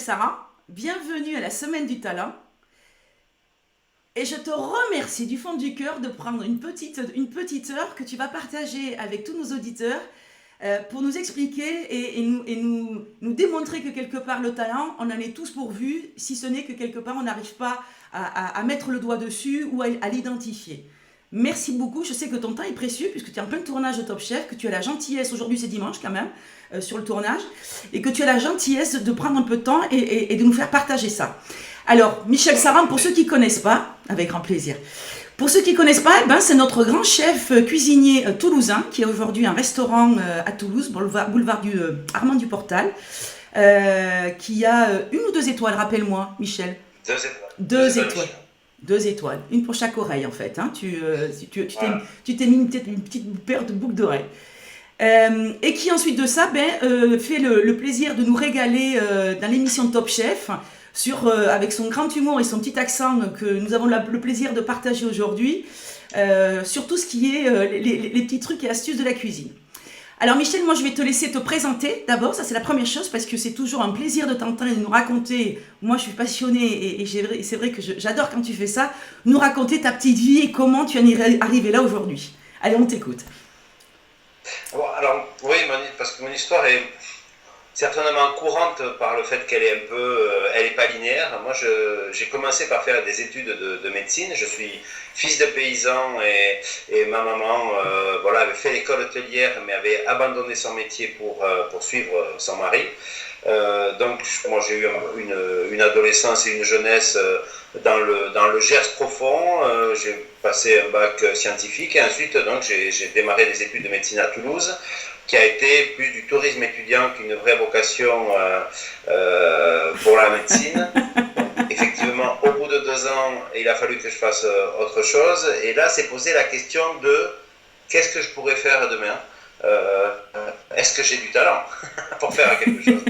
Sarah, bienvenue à la Semaine du Talent. Et je te remercie du fond du cœur de prendre une petite heure que tu vas partager avec tous nos auditeurs pour nous expliquer et nous démontrer que quelque part le talent, on en est tous pourvus, si ce n'est que quelque part on n'arrive pas à mettre le doigt dessus ou à l'identifier. Merci beaucoup, je sais que ton temps est précieux puisque tu es en plein tournage de Top Chef, que tu as la gentillesse, aujourd'hui c'est dimanche quand même, sur le tournage, et que tu as la gentillesse de prendre un peu de temps et de nous faire partager ça. Alors, Michel Saran, pour ceux qui ne connaissent pas, avec grand plaisir. Pour ceux qui ne connaissent pas, c'est notre grand chef cuisinier toulousain qui a aujourd'hui un restaurant à Toulouse, boulevard du Armand du Portal, qui a une ou deux étoiles, rappelle-moi, Michel. Deux étoiles. Deux étoiles. Deux étoiles. Une pour chaque oreille, en fait. Hein. Tu t'es mis une petite paire de boucles d'oreilles. Et qui, ensuite de ça, fait le plaisir de nous régaler dans l'émission Top Chef, avec son grand humour et son petit accent que nous avons le plaisir de partager aujourd'hui, sur tout ce qui est les petits trucs et astuces de la cuisine. Alors Michel, moi je vais te laisser te présenter d'abord, ça c'est la première chose, parce que c'est toujours un plaisir de t'entendre et de nous raconter, moi je suis passionnée et c'est vrai que j'adore quand tu fais ça, nous raconter ta petite vie et comment tu en es arrivé là aujourd'hui. Allez, on t'écoute. Bon, alors, oui, parce que mon histoire est certainement courante par le fait qu'elle est un peu, elle n'est pas linéaire. Moi, j'ai commencé par faire des études de médecine. Je suis fils de paysan et ma maman, voilà, avait fait l'école hôtelière, mais avait abandonné son métier pour suivre son mari. Donc, moi, j'ai eu une adolescence et une jeunesse dans le Gers profond. J'ai passé un bac scientifique et ensuite, donc, j'ai démarré des études de médecine à Toulouse, qui a été plus du tourisme étudiant qu'une vraie vocation pour la médecine. Effectivement, au bout de 2 ans, il a fallu que je fasse autre chose. Et là, s'est posé la question de qu'est-ce que je pourrais faire demain. Est-ce que j'ai du talent pour faire quelque chose.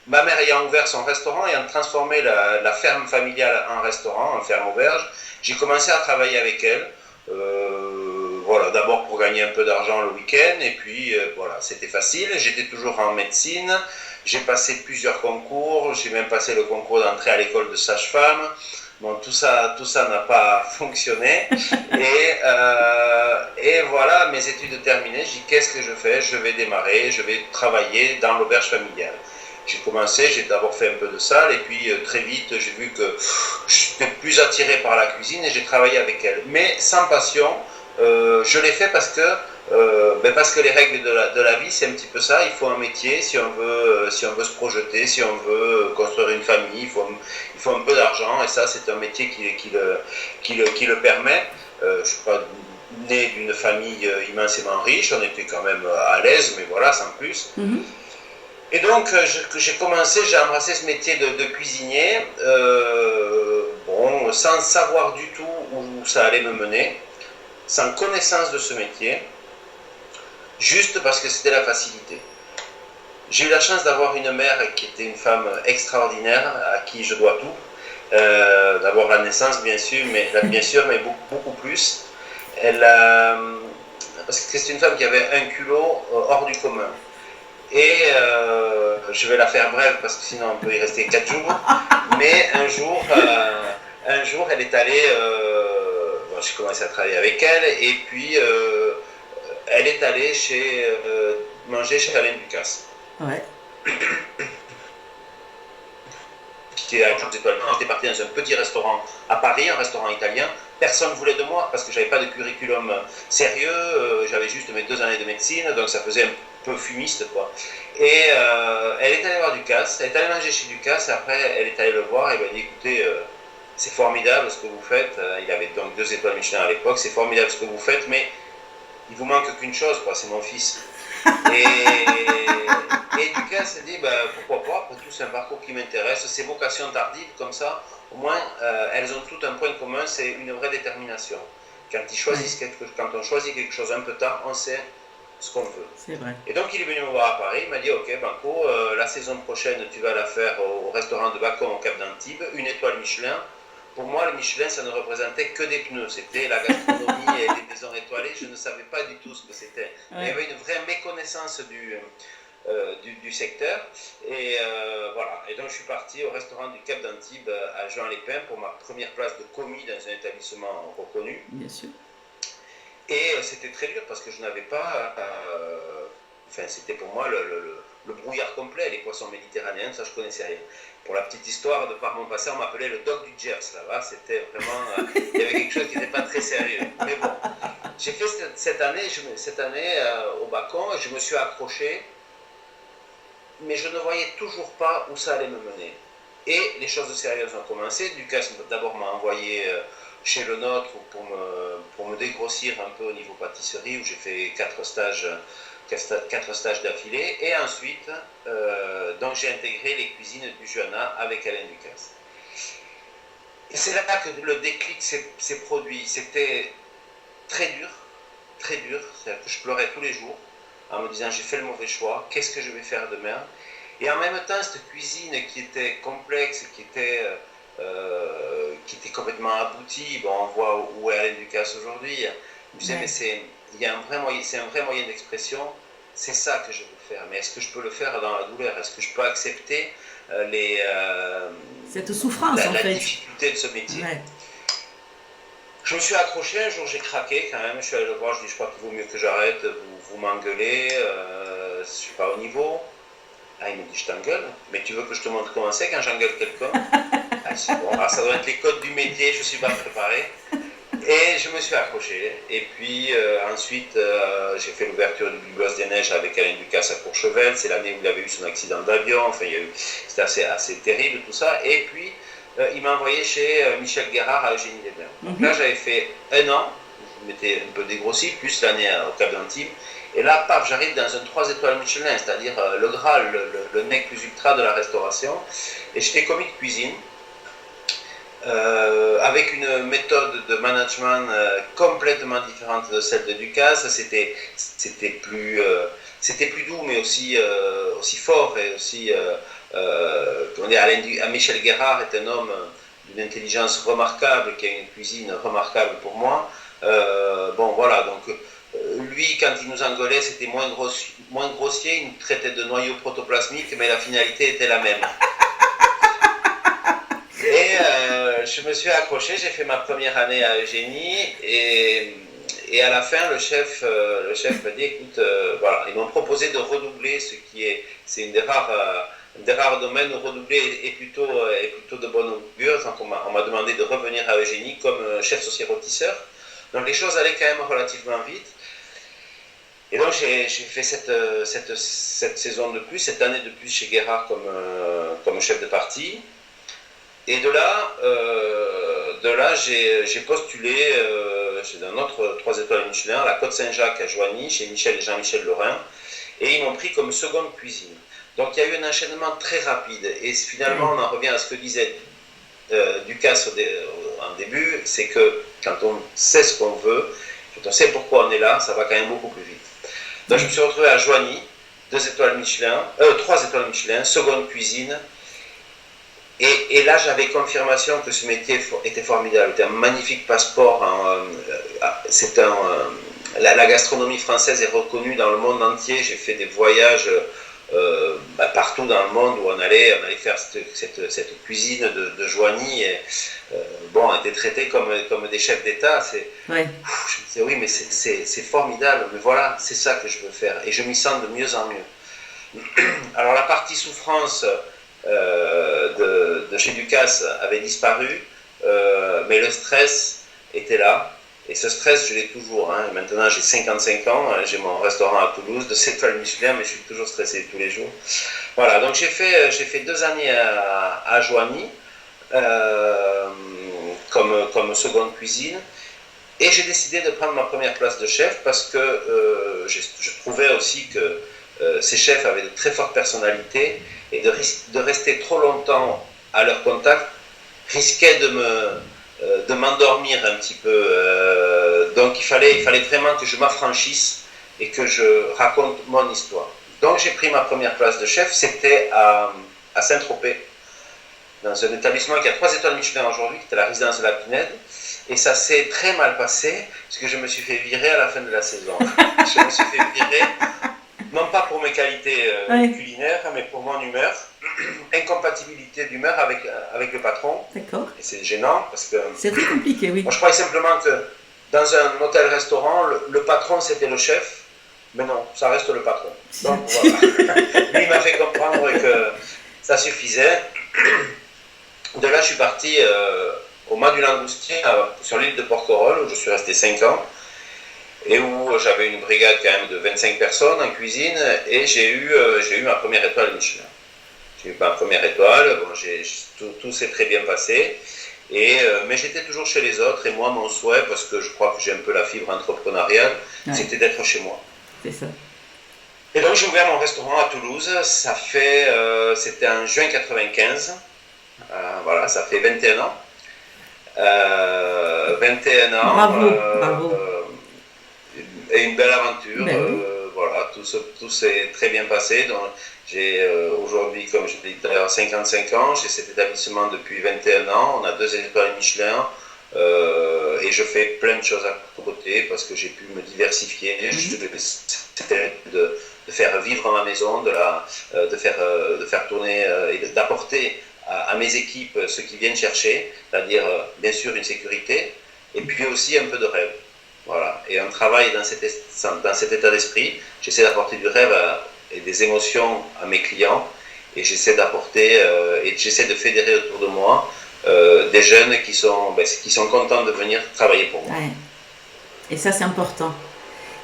Ma mère ayant ouvert son restaurant, ayant transformé la ferme familiale en restaurant, en ferme auberge, j'ai commencé à travailler avec elle. Voilà, d'abord pour gagner un peu d'argent le week-end, et puis voilà, c'était facile. J'étais toujours en médecine, j'ai passé plusieurs concours, j'ai même passé le concours d'entrée à l'école de sage-femme. Bon, tout ça n'a pas fonctionné. Et voilà, mes études terminées, j'ai dit qu'est-ce que je fais? Je vais démarrer, je vais travailler dans l'auberge familiale. J'ai commencé, j'ai d'abord fait un peu de salle, et puis très vite, j'ai vu que je n'étais plus attiré par la cuisine, et j'ai travaillé avec elle. Mais sans passion. Je l'ai fait parce que les règles de la vie, c'est un petit peu ça. Il faut un métier si on veut se projeter, si on veut construire une famille, il faut un peu d'argent, et ça, c'est un métier qui le permet. Je ne suis pas né d'une famille immensément riche, on était quand même à l'aise, mais voilà, sans plus. Mm-hmm. Et donc, j'ai embrassé ce métier de cuisinier, sans savoir du tout où ça allait me mener, sans connaissance de ce métier, juste parce que c'était la facilité. J'ai eu la chance d'avoir une mère qui était une femme extraordinaire, à qui je dois tout. D'abord la naissance, bien sûr, mais beaucoup, beaucoup plus. Parce que c'est une femme qui avait un culot hors du commun. Et je vais la faire brève, parce que sinon on peut y rester 4 jours. Mais un jour, elle est allée... j'ai commencé à travailler avec elle, et puis elle est allée manger chez Alain Ducasse. Ouais. J'étais parti dans un petit restaurant à Paris, un restaurant italien. Personne ne voulait de moi parce que j'avais pas de curriculum sérieux, j'avais juste mes 2 années de médecine, donc ça faisait un peu fumiste, quoi. Et elle est allée voir Ducasse, elle est allée manger chez Ducasse, et après elle est allée le voir et elle m'a dit écoutez, c'est formidable ce que vous faites. Il avait donc 2 étoiles Michelin à l'époque. C'est formidable ce que vous faites, mais il vous manque qu'une chose, quoi. C'est mon fils. Et Ducasse s'est dit, pourquoi pas. Après tout, c'est un parcours qui m'intéresse. Ces vocations tardives, comme ça, au moins, elles ont toutes un point commun, c'est une vraie détermination. Quand on choisit quelque chose un peu tard, on sait ce qu'on veut. C'est vrai. Et donc, il est venu me voir à Paris. Il m'a dit, ok, Banco, la saison prochaine, tu vas la faire au restaurant de Bacon au Cap d'Antibes, 1 étoile Michelin. Pour moi, le Michelin, ça ne représentait que des pneus. C'était la gastronomie et les maisons étoilées. Je ne savais pas du tout ce que c'était. Ouais. Il y avait une vraie méconnaissance du secteur. Et voilà. Et donc je suis parti au restaurant du Cap d'Antibes à Juan-les-Pins pour ma première place de commis dans un établissement reconnu. Bien sûr. Et c'était très dur parce que je n'avais pas... enfin, c'était pour moi le brouillard complet, les poissons méditerranéens, ça je connaissais rien. Pour la petite histoire, de par mon passé, on m'appelait le Doc du Gers, là-bas, c'était vraiment... il y avait quelque chose qui n'était pas très sérieux. Mais bon, j'ai fait cette année au Bacon, et je me suis accroché, mais je ne voyais toujours pas où ça allait me mener. Et les choses sérieuses ont commencé. Lucas d'abord m'a envoyé chez Le Nôtre pour me dégrossir un peu au niveau pâtisserie, où j'ai fait 4 stages d'affilée. Et ensuite, donc j'ai intégré les cuisines du Juana avec Alain Ducasse. Et c'est là que le déclic s'est produit. C'était très dur, très dur. C'est-à-dire que je pleurais tous les jours en me disant j'ai fait le mauvais choix, qu'est-ce que je vais faire demain? Et en même temps, cette cuisine qui était complexe, qui était complètement aboutie, bon, on voit où est Alain Ducasse aujourd'hui. Je disais, mais c'est un vrai moyen d'expression, c'est ça que je veux faire. Mais est-ce que je peux le faire dans la douleur? Est-ce que je peux accepter cette souffrance, en la fait. difficulté de ce métier? Ouais. Je me suis accroché, un jour j'ai craqué quand même, je suis allé le voir, je dis je crois qu'il vaut mieux que j'arrête, vous m'engueulez, je ne suis pas au niveau. Ah, il me dit je t'engueule, mais tu veux que je te montre comment c'est quand j'engueule quelqu'un? Ah, c'est bon, alors ça doit être les codes du métier, je ne suis pas préparé. Et je me suis accroché. Et puis ensuite, j'ai fait l'ouverture du Biblos des Neiges avec Alain Ducasse à Courchevel. C'est l'année où il avait eu son accident d'avion. Enfin, c'était assez terrible tout ça. Et puis, il m'a envoyé chez Michel Guérard à Eugénie-les-Bains. Donc là, j'avais fait 1 an. Je m'étais un peu dégrossi, plus l'année au Cap d'Antibes. Et là, paf, j'arrive dans un 3 étoiles Michelin, c'est-à-dire le Graal, le nec plus ultra de la restauration. Et j'étais commis de cuisine. Avec une méthode de management complètement différente de celle de Ducasse. C'était plus doux, mais aussi fort et aussi. Michel Guérard est un homme d'une intelligence remarquable, qui a une cuisine remarquable pour moi. Bon, voilà, donc lui, quand il nous engueulait, c'était moins grossier, il nous traitait de noyau protoplasmique, mais la finalité était la même. Et je me suis accroché, j'ai fait ma première année à Eugénie et à la fin le chef m'a dit écoute, voilà, ils m'ont proposé de redoubler, c'est une des rares domaines où redoubler est plutôt de bonne augure. Donc on m'a demandé de revenir à Eugénie comme chef saucier rôtisseur. Donc les choses allaient quand même relativement vite. Et donc j'ai fait cette saison de plus, cette année de plus chez Guérard comme chef de partie. Et de là j'ai postulé chez un autre 3 étoiles Michelin, la Côte Saint-Jacques à Joigny, chez Michel et Jean-Michel Lorrain, et ils m'ont pris comme seconde cuisine. Donc il y a eu un enchaînement très rapide, et finalement on en revient à ce que disait Ducasse en début, c'est que quand on sait ce qu'on veut, quand on sait pourquoi on est là, ça va quand même beaucoup plus vite. Donc je me suis retrouvé à Joigny, 3 étoiles Michelin, seconde cuisine. Et là, j'avais confirmation que ce métier était formidable. C'était un magnifique passeport. La gastronomie française est reconnue dans le monde entier. J'ai fait des voyages partout dans le monde où on allait faire cette cuisine de Joigny. Et, on était traités comme des chefs d'État. Ouais. Je me disais, oui, mais c'est formidable. Mais voilà, c'est ça que je veux faire. Et je m'y sens de mieux en mieux. Alors, la partie souffrance... de chez Ducasse avait disparu, mais le stress était là, et ce stress je l'ai toujours. Maintenant j'ai 55 ans, j'ai mon restaurant à Toulouse de 7 étoiles Michelin, mais je suis toujours stressé tous les jours. Voilà, donc j'ai fait 2 années à Joigny comme seconde cuisine, et j'ai décidé de prendre ma première place de chef parce que je trouvais aussi que ces chefs avaient de très fortes personnalités, et de rester trop longtemps à leur contact risquait de m'endormir un petit peu. Donc il fallait vraiment que je m'affranchisse et que je raconte mon histoire. Donc j'ai pris ma première place de chef, c'était à Saint-Tropez, dans un établissement qui a 3 étoiles Michelin aujourd'hui, qui était la résidence de la Pinède. Et ça s'est très mal passé, parce que je me suis fait virer à la fin de la saison. Je me suis fait virer. non pas pour mes qualités Ouais, culinaires, mais pour mon humeur. Incompatibilité d'humeur avec le patron. d'accord. Et c'est gênant parce que C'est très compliqué, oui. moi je croyais simplement que dans un hôtel-restaurant, le patron c'était le chef. Mais non, ça reste le patron. Donc voilà. Lui il m'a fait comprendre que ça suffisait. De là, je suis parti au Mas du Langoustien, sur l'île de Porquerolles, où je suis resté 5 ans, et où j'avais une brigade quand même de 25 personnes en cuisine, et j'ai eu ma première étoile Michelin. J'ai eu ma première étoile, bon, tout s'est très bien passé, mais j'étais toujours chez les autres, et moi, mon souhait, parce que je crois que j'ai un peu la fibre entrepreneuriale, Ouais, c'était d'être chez moi. c'est ça. Et donc j'ai ouvert mon restaurant à Toulouse, c'était en juin 95. Voilà, ça fait 21 ans. 21 ans Bravo, bravo. et une belle aventure. Ben oui. Voilà, tout s'est très bien passé. Donc, j'ai aujourd'hui, comme je l'ai dit tout à l'heure, 55 ans. J'ai cet établissement depuis 21 ans. On a 2 étoiles Michelin. Et je fais plein de choses à côté parce que j'ai pu me diversifier. C'était de faire vivre ma maison, de faire tourner et d'apporter à mes équipes ce qu'ils viennent chercher, c'est-à-dire bien sûr une sécurité, et puis aussi un peu de rêve. Voilà. Et on travaille dans cet état d'esprit. J'essaie d'apporter du rêve et des émotions à mes clients, et j'essaie de fédérer autour de moi des jeunes qui sont contents de venir travailler pour moi. Ouais. Et ça, c'est important.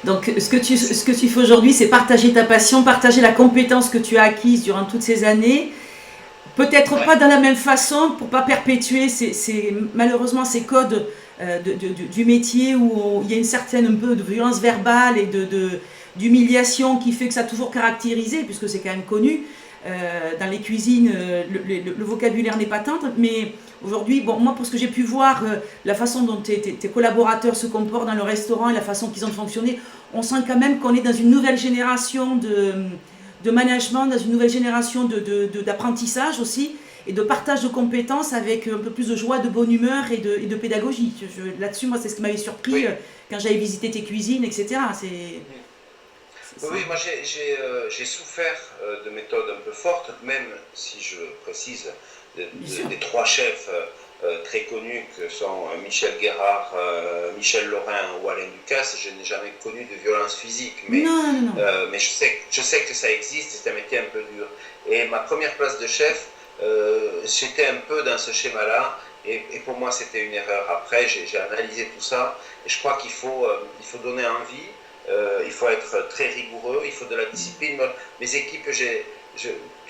Donc, ce que tu fais aujourd'hui, c'est partager ta passion, partager la compétence que tu as acquise durant toutes ces années. Peut-être Ouais. pas de la même façon pour pas perpétuer malheureusement ces codes du métier où il y a une certaine un peu de violence verbale et d'humiliation qui fait que ça a toujours caractérisé, puisque c'est quand même connu. Dans les cuisines, le vocabulaire n'est pas tant, mais aujourd'hui, bon, moi, pour ce que j'ai pu voir, la façon dont tes collaborateurs se comportent dans le restaurant et la façon qu'ils ont fonctionné, on sent quand même qu'on est dans une nouvelle génération de management, dans une nouvelle génération d'apprentissage aussi, et de partage de compétences avec un peu plus de joie, de bonne humeur et de pédagogie. Là-dessus, moi, c'est ce qui m'avait surpris Oui. quand j'avais visité tes cuisines, etc. Oui, moi j'ai souffert de méthodes un peu fortes, même si je précise Bien sûr. des 3 chefs très connus que sont Michel Guérard, Michel Lorrain ou Alain Ducasse. Je n'ai jamais connu de violence physique, Non, non, non. mais je sais que ça existe et c'est un métier un peu dur. Et ma première place de chef, j'étais un peu dans ce schéma-là, et pour moi c'était une erreur. Après, j'ai analysé tout ça, et je crois il faut donner envie. Il faut être très rigoureux, il faut de la discipline. Mes équipes,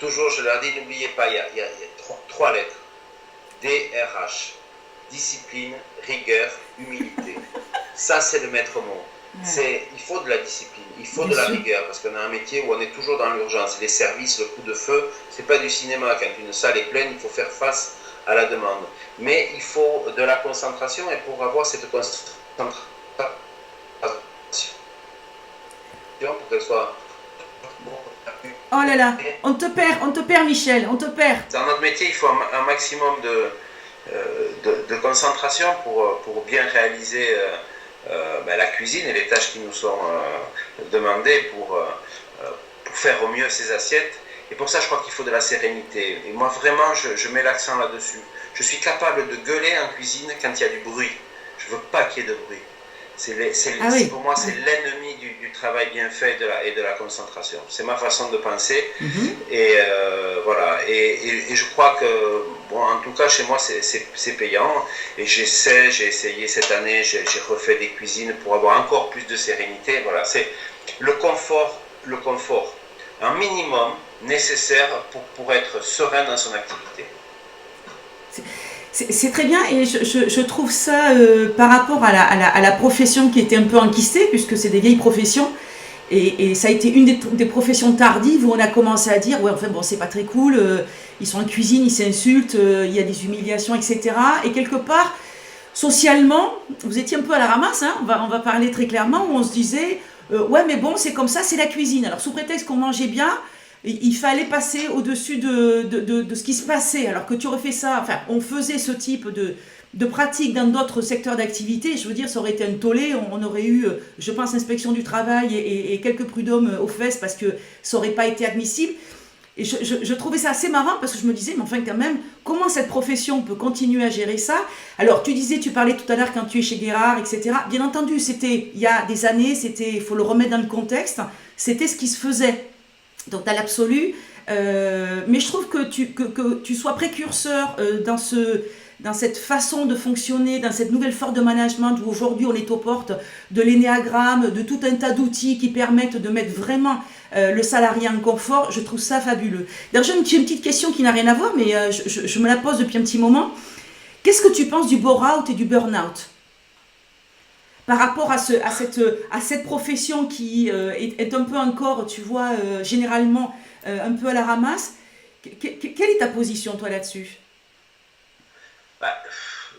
toujours je leur dis, n'oubliez pas, il y a 3 lettres. DRH. Discipline, rigueur, humilité. Ça, c'est le maître mot. Ouais. Il faut de la discipline, il faut Bien de la sûr. rigueur, parce qu'on a un métier où on est toujours dans l'urgence. Les services, le coup de feu, c'est pas du cinéma. Quand une salle est pleine, il faut faire face à la demande. Mais il faut de la concentration, et pour avoir cette concentration, pour qu'elle soit. Oh là là, on te perd, Michel, on te perd. Dans notre métier, il faut un maximum de concentration pour bien réaliser la cuisine et les tâches qui nous sont demandées pour faire au mieux ces assiettes. Et pour ça, je crois qu'il faut de la sérénité. Et moi, vraiment, je mets l'accent là-dessus. Je suis capable de gueuler en cuisine quand il y a du bruit. Je ne veux pas qu'il y ait de bruit. Ah oui. Pour moi, c'est l'ennemi du travail bien fait et de la concentration. C'est ma façon de penser. Mhm. Et voilà. Et je crois que, bon, en tout cas, chez moi, c'est payant. Et j'ai essayé cette année, j'ai refait des cuisines pour avoir encore plus de sérénité. Voilà. C'est le confort, un minimum nécessaire pour être serein dans son activité. C'est très bien et je trouve ça par rapport à la profession qui était un peu enquistée, puisque c'est des vieilles professions, et ça a été une des professions tardives où on a commencé à dire, ouais, enfin bon, c'est pas très cool, ils sont en cuisine, ils s'insultent, il y a des humiliations, etc. Et quelque part, socialement, vous étiez un peu à la ramasse, hein, on va parler très clairement, où on se disait, ouais, mais bon, c'est comme ça, c'est la cuisine. Alors, sous prétexte qu'on mangeait bien, il fallait passer au-dessus de ce qui se passait. Alors que tu aurais fait ça, enfin, on faisait ce type de pratique dans d'autres secteurs d'activité. Je veux dire, ça aurait été un tollé. On aurait eu, je pense, inspection du travail et quelques prud'hommes aux fesses parce que ça n'aurait pas été admissible. Et je trouvais ça assez marrant parce que je me disais, mais enfin quand même, comment cette profession peut continuer à gérer ça? Alors tu disais, tu parlais tout à l'heure quand tu es chez Guérard, etc. Bien entendu, c'était il y a des années, il faut le remettre dans le contexte, c'était ce qui se faisait. Donc dans l'absolu, mais je trouve que tu sois précurseur dans cette façon de fonctionner, dans cette nouvelle forme de management où aujourd'hui on est aux portes de l'énéagramme, de tout un tas d'outils qui permettent de mettre vraiment le salarié en confort, je trouve ça fabuleux. D'ailleurs, j'ai une petite question qui n'a rien à voir, mais je me la pose depuis un petit moment. Qu'est-ce que tu penses du bore-out et du burn-out par rapport à cette profession qui est un peu encore, tu vois, généralement un peu à la ramasse? Quelle est ta position, toi, là-dessus? Bah,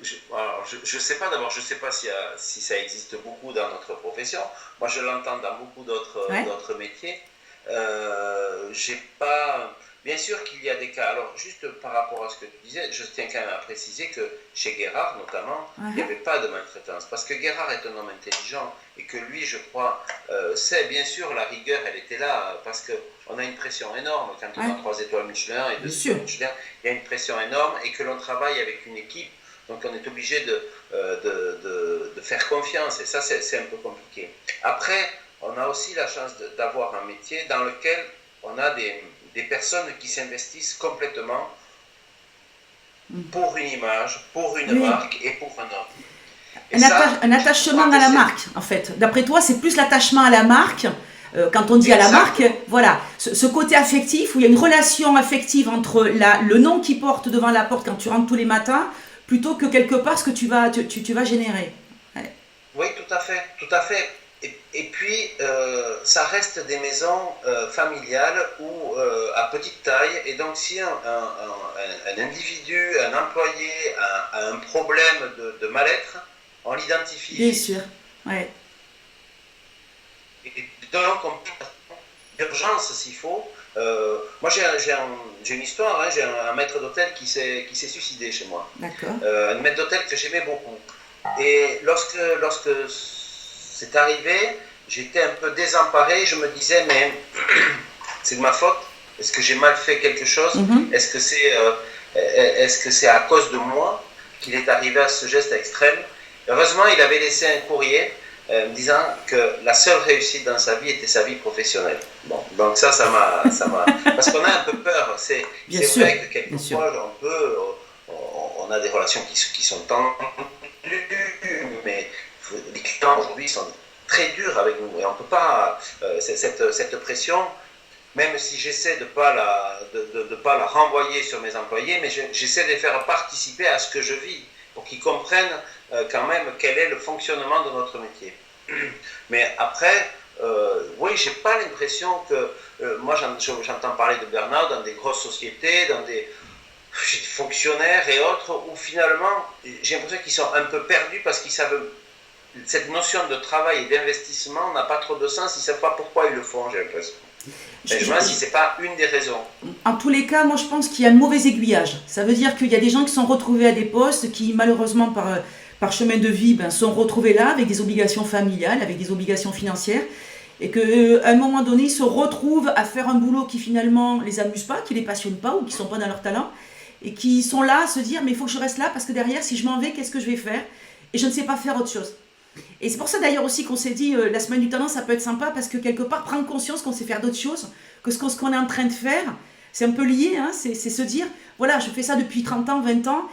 je sais pas, d'abord, je sais pas si ça existe beaucoup dans notre profession. Moi, je l'entends dans beaucoup Ouais, d'autres métiers. J'ai pas. Bien sûr qu'il y a des cas. Alors, juste par rapport à ce que tu disais, je tiens quand même à préciser que chez Guérard, notamment, il n'y uh-huh, avait pas de maltraitance. Parce que Guérard est un homme intelligent et que lui, je crois, c'est bien sûr la rigueur, elle était là. Parce qu'on a une pression énorme quand on ouais, a 3 étoiles Michelin et bien 2 étoiles sûr. Michelin. Il y a une pression énorme et que l'on travaille avec une équipe. Donc, on est obligé de faire confiance. Et ça, c'est un peu compliqué. Après, on a aussi la chance d'avoir un métier dans lequel on a des personnes qui s'investissent complètement pour une image, pour une Oui, marque et pour un homme. Et ça, un je crois attachement à que la c'est marque, en fait. D'après toi, c'est plus l'attachement à la marque. Quand on dit à la marque, exactement. voilà, ce côté affectif, où il y a une relation affective entre le nom qui porte devant la porte quand tu rentres tous les matins, plutôt que quelque part ce que tu vas générer. Ouais. Oui, tout à fait, tout à fait. Et puis, ça reste des maisons familiales ou à petite taille. Et donc, si un individu, un employé a un problème de mal-être, on l'identifie Bien vite. sûr. Ouais. Et donc, on peut d'urgence s'il faut. Moi, j'ai une histoire, hein, j'ai un maître d'hôtel qui s'est suicidé chez moi. D'accord. Un maître d'hôtel que j'aimais beaucoup. Et lorsque c'est arrivé, j'étais un peu désemparé. Je me disais, mais c'est de ma faute? Est-ce que j'ai mal fait quelque chose? Mhm. Est-ce que c'est à cause de moi qu'il est arrivé à ce geste extrême? Heureusement, il avait laissé un courrier me disant que la seule réussite dans sa vie était sa vie professionnelle. Bon, donc parce qu'on a un peu peur. C'est, Bien c'est sûr. vrai que Bien sûr. quelquefois, on a des relations qui sont tendues, mais les clients aujourd'hui sont très durs avec nous et on ne peut pas cette pression, même si j'essaie de pas la renvoyer sur mes employés, mais j'essaie de les faire participer à ce que je vis pour qu'ils comprennent quand même quel est le fonctionnement de notre métier. Mais après, oui, j'ai pas l'impression que moi j'entends parler de burn-out dans des grosses sociétés, dans des fonctionnaires et autres, où finalement j'ai l'impression qu'ils sont un peu perdus parce qu'ils savent cette notion de travail et d'investissement n'a pas trop de sens, ils ne savent pas pourquoi ils le font, j'ai l'impression. Je- Mais je me je- demande si ce n'est pas une des raisons. En tous les cas, moi je pense qu'il y a un mauvais aiguillage. Ça veut dire qu'il y a des gens qui sont retrouvés à des postes qui, malheureusement, par chemin de vie, ben, sont retrouvés là avec des obligations familiales, avec des obligations financières, et qu'à un moment donné, ils se retrouvent à faire un boulot qui finalement les amuse pas, qui les passionne pas ou qui sont pas dans leur talent, et qui sont là à se dire mais il faut que je reste là parce que derrière, si je m'en vais, qu'est-ce que je vais faire? Et je ne sais pas faire autre chose. Et c'est pour ça d'ailleurs aussi qu'on s'est dit la semaine du talent ça peut être sympa parce que quelque part prendre conscience qu'on sait faire d'autres choses que ce qu'on est en train de faire, c'est un peu lié, hein, c'est se dire voilà je fais ça depuis 30 ans, 20 ans,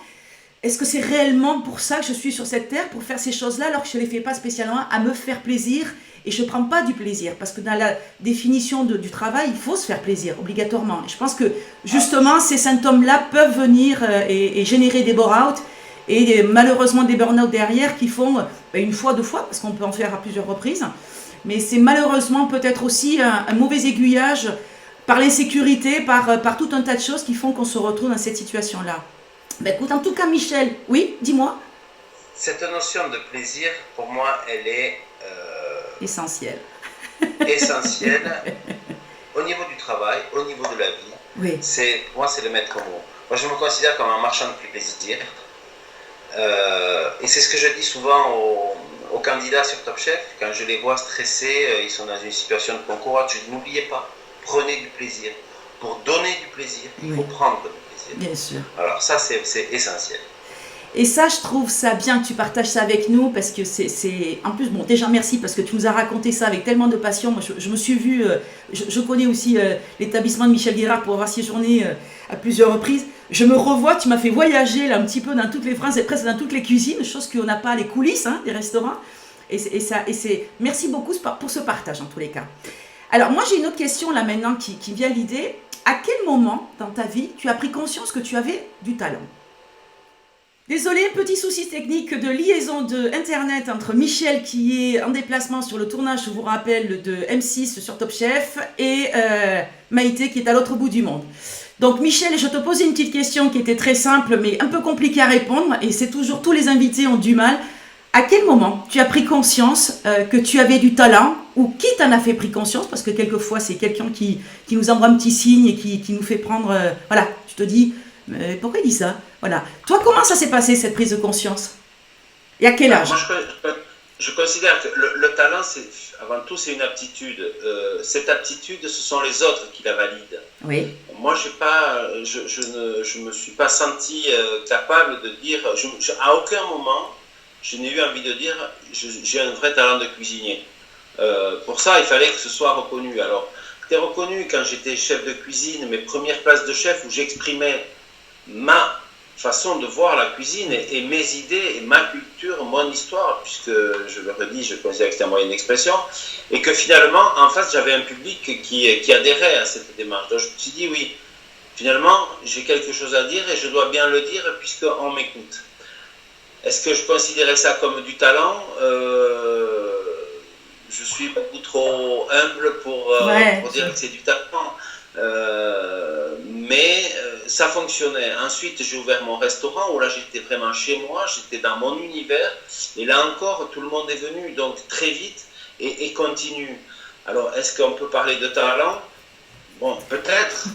est-ce que c'est réellement pour ça que je suis sur cette terre, pour faire ces choses-là alors que je ne les fais pas spécialement à me faire plaisir et je ne prends pas du plaisir parce que dans la définition du travail il faut se faire plaisir obligatoirement. Et je pense que justement ces symptômes-là peuvent venir et générer des bore-out et malheureusement des burn-out derrière qui font une fois, deux fois, parce qu'on peut en faire à plusieurs reprises. Mais c'est malheureusement peut-être aussi un mauvais aiguillage par l'insécurité, par tout un tas de choses qui font qu'on se retrouve dans cette situation-là. Ben écoute, en tout cas, Michel, oui, dis-moi. Cette notion de plaisir, pour moi, elle est Essentiel. essentielle au niveau du travail, au niveau de la vie. Oui, Pour moi, c'est le maître mot. Moi, je me considère comme un marchand de plaisir. Et c'est ce que je dis souvent aux candidats sur Top Chef, quand je les vois stressés, ils sont dans une situation de concours, je dis n'oubliez pas, prenez du plaisir. Pour donner du plaisir, il faut prendre du plaisir. Bien sûr. Alors ça, c'est essentiel. Et ça, je trouve ça bien que tu partages ça avec nous parce que en plus, bon, déjà merci parce que tu nous as raconté ça avec tellement de passion. Moi, je me suis vue, je connais aussi l'établissement de Michel Guérard pour avoir séjourné à plusieurs reprises. Je me revois, tu m'as fait voyager là un petit peu dans toutes les France et presque dans toutes les cuisines, chose qu'on n'a pas les coulisses des restaurants. Merci beaucoup pour ce partage en tous les cas. Alors moi, j'ai une autre question là maintenant qui vient à l'idée. À quel moment dans ta vie tu as pris conscience que tu avais du talent ? Désolé, petit souci technique de liaison de Internet entre Michel qui est en déplacement sur le tournage, je vous rappelle, de M6 sur Top Chef et Maïté qui est à l'autre bout du monde. Donc Michel, je te posais une petite question qui était très simple mais un peu compliquée à répondre et c'est toujours, tous les invités ont du mal. À quel moment tu as pris conscience que tu avais du talent ou qui t'en a fait pris conscience? Parce que quelquefois c'est quelqu'un qui nous envoie un petit signe et qui nous fait prendre... voilà, tu te dis... Mais pourquoi il dit ça? Voilà. Toi, comment ça s'est passé, cette prise de conscience? Et à quel âge? Moi, je considère que le talent, avant tout, c'est une aptitude. Cette aptitude, ce sont les autres qui la valident. Oui. Moi, je ne me suis pas senti capable de dire... à aucun moment, je n'ai eu envie de dire j'ai un vrai talent de cuisinier. Pour ça, il fallait que ce soit reconnu. Alors, c'était reconnu quand j'étais chef de cuisine, mes premières places de chef où j'exprimais ma façon de voir la cuisine et mes idées et ma culture, mon histoire, puisque je le redis, je considère que c'était un moyen d'expression, et que finalement, en face, j'avais un public qui adhérait à cette démarche. Donc je me suis dit, oui, finalement, j'ai quelque chose à dire et je dois bien le dire puisqu'on m'écoute. Est-ce que je considérais ça comme du talent? Je suis beaucoup trop humble pour dire que c'est du talent. Mais ça fonctionnait. Ensuite, j'ai ouvert mon restaurant où là j'étais vraiment chez moi, j'étais dans mon univers. Et là encore, tout le monde est venu, donc très vite et continue. Alors, est-ce qu'on peut parler de talent? Bon, peut-être.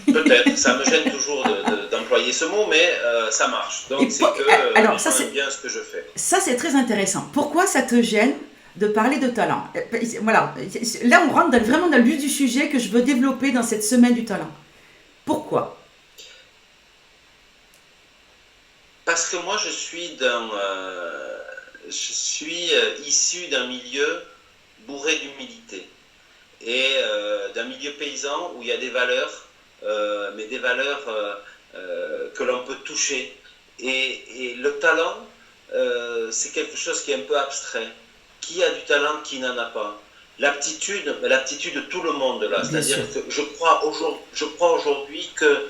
Ça me gêne toujours d'employer ce mot, mais ça marche. Donc, c'est que alors, ça, c'est bien ce que je fais. Ça, c'est très intéressant. Pourquoi ça te gêne de parler de talent? Voilà. Là, on rentre vraiment dans le vif du sujet que je veux développer dans cette semaine du talent. Pourquoi? Parce que moi, je suis issu d'un milieu bourré d'humilité et d'un milieu paysan où il y a des valeurs, mais des valeurs que l'on peut toucher. Et le talent, c'est quelque chose qui est un peu abstrait. Qui a du talent, qui n'en a pas? L'aptitude de tout le monde là. C'est-à-dire que je crois aujourd'hui que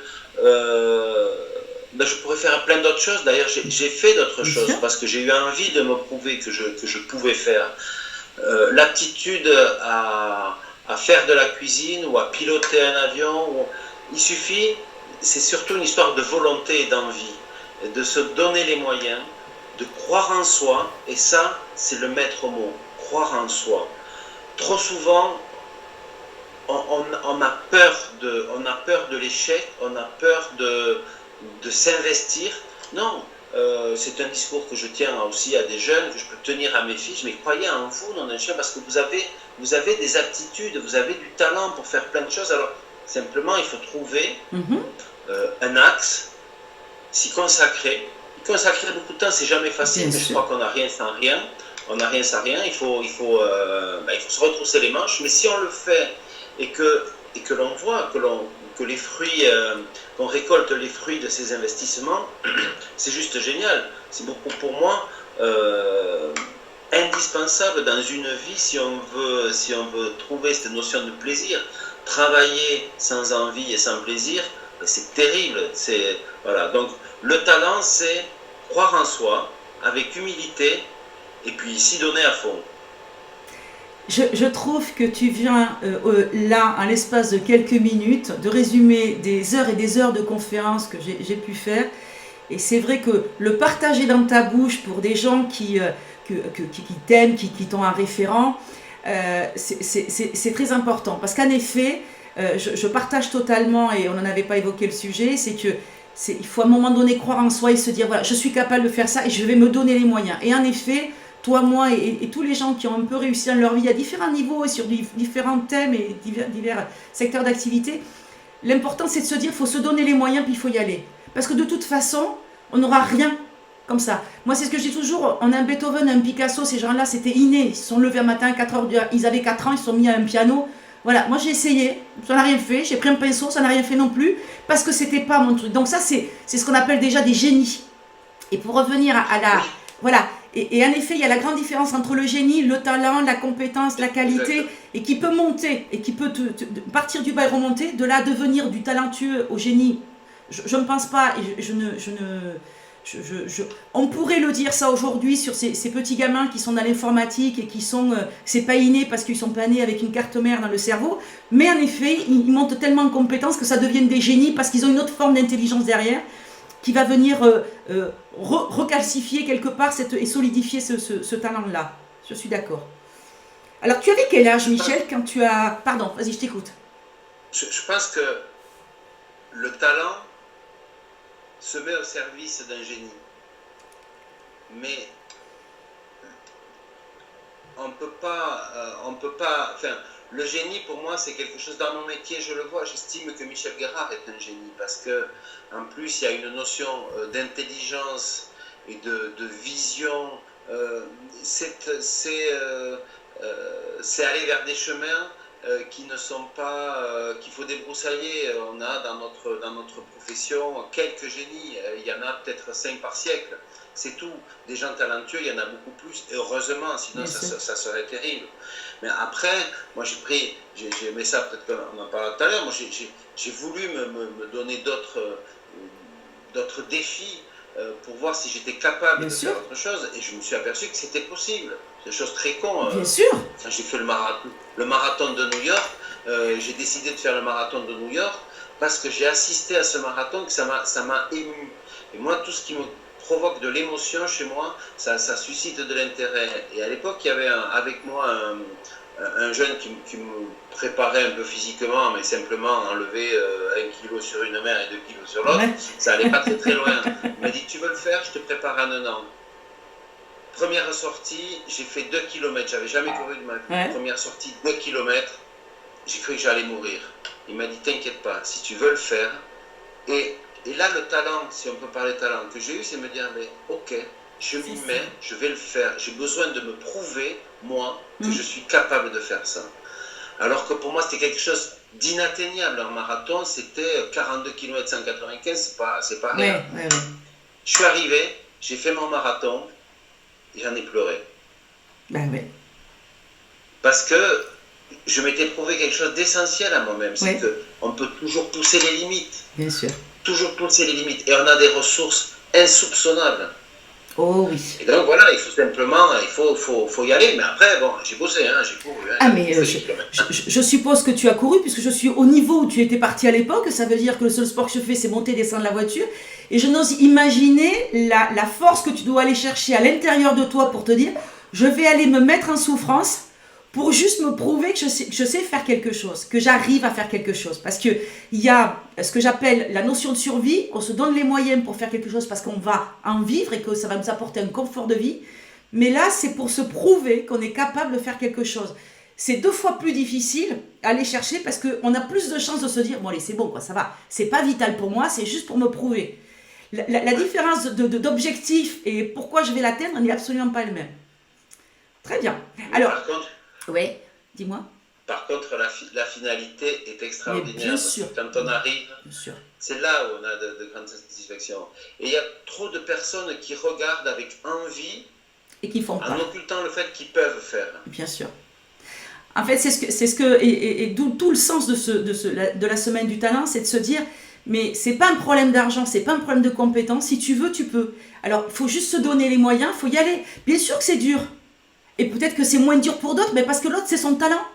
je pourrais faire plein d'autres choses. D'ailleurs, j'ai fait d'autres choses parce que j'ai eu envie de me prouver que je pouvais faire. L'aptitude à faire de la cuisine ou à piloter un avion, il suffit, c'est surtout une histoire de volonté et d'envie, de se donner les moyens, de croire en soi, et ça, c'est le maître mot, croire en soi. Trop souvent, on a peur de l'échec, on a peur de s'investir. Non, c'est un discours que je tiens aussi à des jeunes, que je peux tenir à mes filles, mais croyez en vous, non d'un chien, parce que vous avez des aptitudes, vous avez du talent pour faire plein de choses. Alors, simplement, il faut trouver un axe, s'y consacrer. Consacrer beaucoup de temps, c'est jamais facile, mais je crois qu'on n'a rien sans rien. On n'a rien sans rien, il faut se retrousser les manches, mais si on le fait et que l'on voit que les fruits, qu'on récolte les fruits de ces investissements, c'est juste génial. C'est beaucoup pour moi indispensable dans une vie si on veut trouver cette notion de plaisir. Travailler sans envie et sans plaisir, c'est terrible. Voilà. Donc le talent, c'est croire en soi avec humilité et puis s'y donner à fond. Je trouve que tu viens là, en l'espace de quelques minutes, de résumer des heures et des heures de conférences que j'ai pu faire. Et c'est vrai que le partager dans ta bouche pour des gens qui t'aiment, qui t'ont un référent, c'est très important. Parce qu'en effet, je partage totalement, et on n'en avait pas évoqué le sujet, c'est que Il faut à un moment donné croire en soi et se dire, voilà, je suis capable de faire ça et je vais me donner les moyens. Et en effet, toi, moi et tous les gens qui ont un peu réussi dans leur vie à différents niveaux et sur différents thèmes et divers secteurs d'activité, l'important c'est de se dire, il faut se donner les moyens puis il faut y aller. Parce que de toute façon, on n'aura rien comme ça. Moi, c'est ce que je dis toujours, on a un Beethoven, un Picasso, ces gens-là, c'était inné. Ils se sont levés un matin à 4 heures, ils avaient 4 ans, ils se sont mis à un piano. Voilà, moi j'ai essayé, ça n'a rien fait, j'ai pris un pinceau, ça n'a rien fait non plus, parce que c'était pas mon truc. Donc ça, c'est ce qu'on appelle déjà des génies. Et pour revenir à la... Voilà, et en effet, il y a la grande différence entre le génie, le talent, la compétence, la qualité, et qui peut monter, et qui peut partir du bas et remonter, de là devenir du talentueux au génie. Je ne pense pas, et on pourrait le dire ça aujourd'hui sur ces petits gamins qui sont dans l'informatique et qui sont, c'est pas inné parce qu'ils sont pas nés avec une carte mère dans le cerveau, mais en effet, ils montent tellement en compétences que ça devienne des génies parce qu'ils ont une autre forme d'intelligence derrière qui va venir recalcifier quelque part et solidifier ce talent-là. Je suis d'accord. Alors, tu avais quel âge, Michel, quand tu as... Pardon, vas-y, je t'écoute. Je pense que le talent se met au service d'un génie. Mais on peut pas, enfin, le génie pour moi c'est quelque chose dans mon métier, je le vois, j'estime que Michel Guérard est un génie parce que en plus il y a une notion d'intelligence et de vision, c'est aller vers des chemins qui ne sont pas, qu'il faut débroussailler. On a dans notre profession quelques génies, il y en a peut-être 5 par siècle, c'est tout. Des gens talentueux, il y en a beaucoup plus, et heureusement, sinon ça serait terrible. Mais après, moi j'ai aimé ça, peut-être qu'on en parlera tout à l'heure, moi j'ai voulu me donner d'autres défis pour voir si j'étais capable de faire autre chose, et je me suis aperçu que c'était possible. C'est une chose très con. Bien sûr. Quand j'ai fait le marathon de New York, j'ai décidé de faire le marathon de New York parce que j'ai assisté à ce marathon, que ça m'a ému. Et moi, tout ce qui me provoque de l'émotion chez moi, ça suscite de l'intérêt. Et à l'époque, il y avait avec moi un jeune qui me préparait un peu physiquement, mais simplement enlever 1 kilo sur une main et 2 kilos sur l'autre. Ouais. Ça allait pas très très loin. Il m'a dit, tu veux le faire, je te prépare en 1 an. Première sortie, j'ai fait 2 km. J'avais jamais couru de ma vie. Ouais. Première sortie, 2 km. J'ai cru que j'allais mourir. Il m'a dit, t'inquiète pas, si tu veux le faire. Et là, le talent, si on peut parler de talent, que j'ai eu, c'est me dire, mais ok, je m'y mets, je vais le faire. J'ai besoin de me prouver, moi, que je suis capable de faire ça. Alors que pour moi, c'était quelque chose d'inatteignable. Un marathon, c'était 42 km 195, c'est pas rien. Ouais. Je suis arrivé, j'ai fait mon marathon, et j'en ai pleuré. Ben oui. Parce que je m'étais prouvé quelque chose d'essentiel à moi-même, c'est qu'on peut toujours pousser les limites. Bien sûr. Toujours pousser les limites. Et on a des ressources insoupçonnables. Oh oui. Et donc voilà, il faut simplement, il faut y aller. Mais après, bon, j'ai bossé, j'ai couru. Mais je suppose que tu as couru, puisque je suis au niveau où tu étais parti à l'époque. Ça veut dire que le seul sport que je fais, c'est monter et descendre la voiture. Et je n'ose imaginer la force que tu dois aller chercher à l'intérieur de toi pour te dire, je vais aller me mettre en souffrance pour juste me prouver que je sais faire quelque chose, que j'arrive à faire quelque chose. Parce qu'il y a ce que j'appelle la notion de survie, on se donne les moyens pour faire quelque chose parce qu'on va en vivre et que ça va nous apporter un confort de vie. Mais là, c'est pour se prouver qu'on est capable de faire quelque chose. C'est 2 fois plus difficile à aller chercher parce qu'on a plus de chances de se dire, bon allez, c'est bon, quoi, ça va. C'est pas vital pour moi, c'est juste pour me prouver. La différence d'objectif et pourquoi je vais l'atteindre n'est absolument pas le même. Très bien. Alors... Par contre, oui, dis-moi. Par contre, la finalité est extraordinaire. Bien sûr. Quand on arrive, c'est là où on a de grandes satisfactions. Et il y a trop de personnes qui regardent avec envie et qui font pas. En occultant le fait qu'ils peuvent faire. Bien sûr. En fait, et d'où tout le sens de la semaine du talent, c'est de se dire, mais c'est pas un problème d'argent, c'est pas un problème de compétence. Si tu veux, tu peux. Alors, il faut juste se donner les moyens, il faut y aller. Bien sûr que c'est dur. Et peut-être que c'est moins dur pour d'autres, mais parce que l'autre, c'est son talent.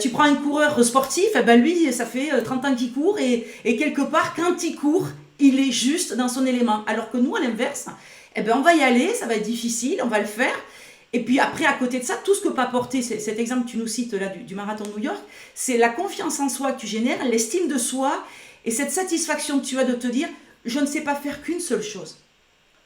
Tu prends un coureur sportif, lui, ça fait 30 ans qu'il court, et quelque part, quand il court, il est juste dans son élément. Alors que nous, à l'inverse, on va y aller, ça va être difficile, on va le faire. Et puis après, à côté de ça, tout ce que peut apporter, cet exemple que tu nous cites là du marathon de New York, c'est la confiance en soi que tu génères, l'estime de soi, et cette satisfaction que tu as de te dire, je ne sais pas faire qu'une seule chose.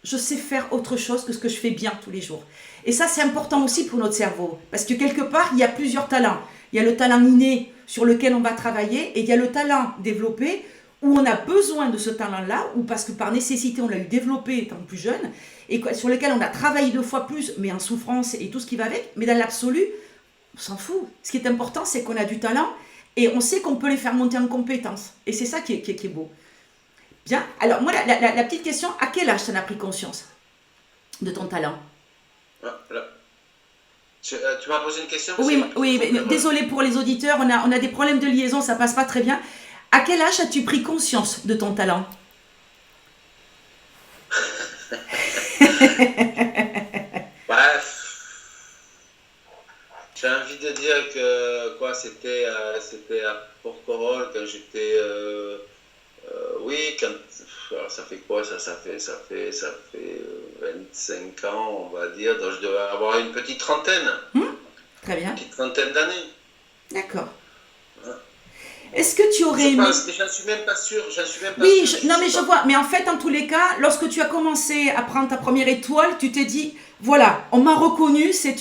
Je sais faire autre chose que ce que je fais bien tous les jours. Et ça, c'est important aussi pour notre cerveau. Parce que quelque part, il y a plusieurs talents. Il y a le talent inné sur lequel on va travailler et il y a le talent développé où on a besoin de ce talent-là ou parce que par nécessité, on l'a eu développé étant plus jeune et sur lequel on a travaillé 2 fois plus, mais en souffrance et tout ce qui va avec. Mais dans l'absolu, on s'en fout. Ce qui est important, c'est qu'on a du talent et on sait qu'on peut les faire monter en compétence. Et c'est ça qui est beau. Bien. Alors, moi, la petite question, à quel âge tu en as pris conscience de ton talent? Tu m'as posé une question? Oui, désolé pour les auditeurs, on a des problèmes de liaison, ça passe pas très bien. À quel âge as-tu pris conscience de ton talent? Bref, j'ai envie de dire que c'était à Porquerolles quand j'étais oui, alors ça fait quoi ça fait 25 ans, on va dire, donc je devais avoir une petite trentaine. Très bien. Une petite trentaine d'années. D'accord. Ouais. Est-ce que tu aurais aimé... Mais j'en suis même pas sûr. Oui, je vois. Mais en fait, en tous les cas, lorsque tu as commencé à prendre ta première étoile, tu t'es dit, voilà, on m'a reconnu, c'est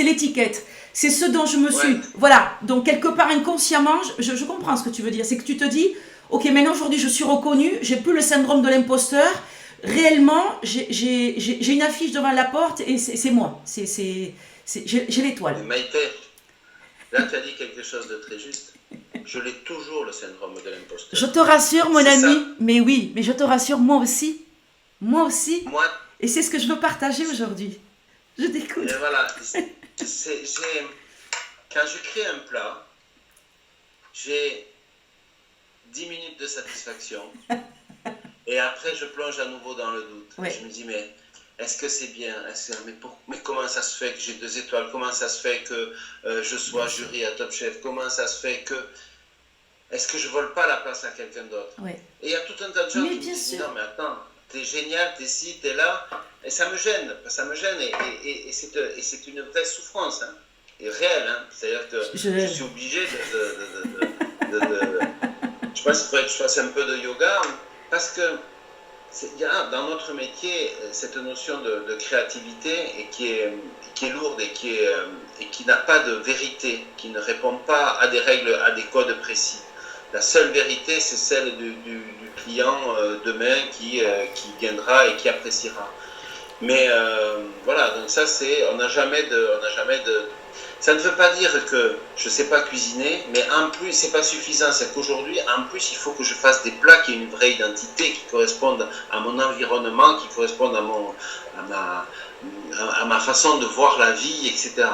l'étiquette. C'est ce dont je me suis... Ouais. Voilà. Donc, quelque part, inconsciemment, je comprends ce que tu veux dire. C'est que tu te dis, ok, maintenant, aujourd'hui, je suis reconnu, j'ai plus le syndrome de l'imposteur. Réellement, j'ai une affiche devant la porte et c'est moi. J'ai l'étoile. Maïté, là, tu as dit quelque chose de très juste. Je l'ai toujours, le syndrome de l'imposteur. Je te rassure, mon ami. Ça. Mais oui, mais je te rassure, moi aussi. Moi aussi. Moi, et c'est ce que je veux partager aujourd'hui. Je t'écoute. Et voilà. Quand je crée un plat, j'ai 10 minutes de satisfaction. Et après, je plonge à nouveau dans le doute. Ouais. Je me dis, mais est-ce que c'est bien? Mais comment ça se fait que j'ai 2 étoiles? Comment ça se fait que je sois jury à Top Chef? Comment ça se fait que... Est-ce que je vole pas la place à quelqu'un d'autre? Ouais. Et il y a tout un tas de gens qui me disent, non mais attends, t'es génial, t'es ci, t'es là. Et ça me gêne. Et c'est une vraie souffrance. Hein. Et réelle. Hein. C'est-à-dire que je suis obligé de je pense qu'il faudrait que je fasse un peu de yoga. Parce que il y a dans notre métier cette notion de créativité et qui est lourde et qui n'a pas de vérité, qui ne répond pas à des règles, à des codes précis. La seule vérité, c'est celle du client demain qui viendra et qui appréciera. Mais voilà, donc ça c'est, on n'a jamais de. Ça ne veut pas dire que je ne sais pas cuisiner, mais en plus, c'est pas suffisant. C'est qu'aujourd'hui, en plus, il faut que je fasse des plats qui aient une vraie identité, qui correspondent à mon environnement, qui correspondent à ma façon de voir la vie, etc.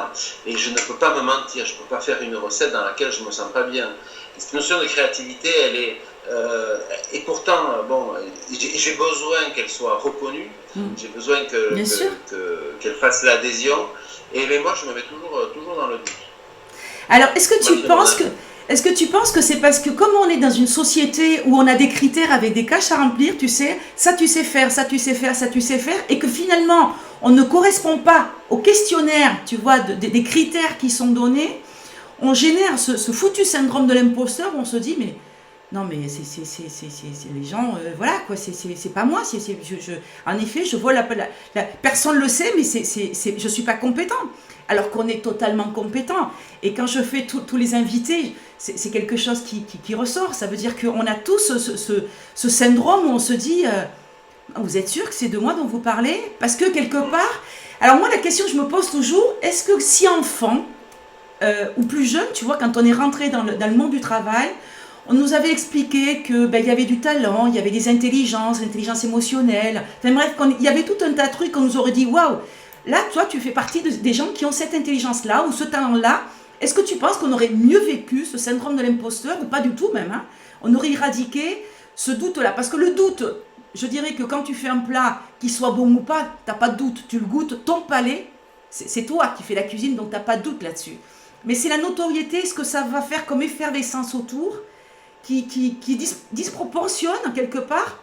Et je ne peux pas me mentir, je ne peux pas faire une recette dans laquelle je ne me sens pas bien. Et cette notion de créativité, elle est... et pourtant, bon, j'ai besoin qu'elle soit reconnue, j'ai besoin qu'elle fasse l'adhésion. Mais moi, je me mets toujours dans le doute. Alors, est-ce que tu penses que c'est parce que comme on est dans une société où on a des critères avec des caches à remplir, tu sais, ça tu sais faire, ça tu sais faire, ça tu sais faire, et que finalement, on ne correspond pas au questionnaire, tu vois, des critères qui sont donnés, on génère ce foutu syndrome de l'imposteur où on se dit, mais... Non, mais c'est les gens, voilà quoi, c'est pas moi. En effet, je vois personne le sait, mais je suis pas compétent. Alors qu'on est totalement compétent. Et quand je fais tous les invités, c'est quelque chose qui ressort. Ça veut dire qu'on a tous ce syndrome où on se dit, vous êtes sûr que c'est de moi dont vous parlez? Parce que quelque part, alors moi la question que je me pose toujours, est-ce que si enfant ou plus jeune, tu vois, quand on est rentré dans le monde du travail, on nous avait expliqué que il y avait du talent, il y avait des intelligences, l'intelligence émotionnelle. Enfin bref, il y avait tout un tas de trucs qu'on nous aurait dit, waouh, là, toi, tu fais partie des gens qui ont cette intelligence-là ou ce talent-là. Est-ce que tu penses qu'on aurait mieux vécu ce syndrome de l'imposteur ou pas du tout même, hein? On aurait éradiqué ce doute-là. Parce que le doute, je dirais que quand tu fais un plat qui soit bon ou pas, tu n'as pas de doute. Tu le goûtes, ton palais, c'est toi qui fais la cuisine, donc tu n'as pas de doute là-dessus. Mais c'est la notoriété, ce que ça va faire comme effervescence autour, qui disproportionne quelque part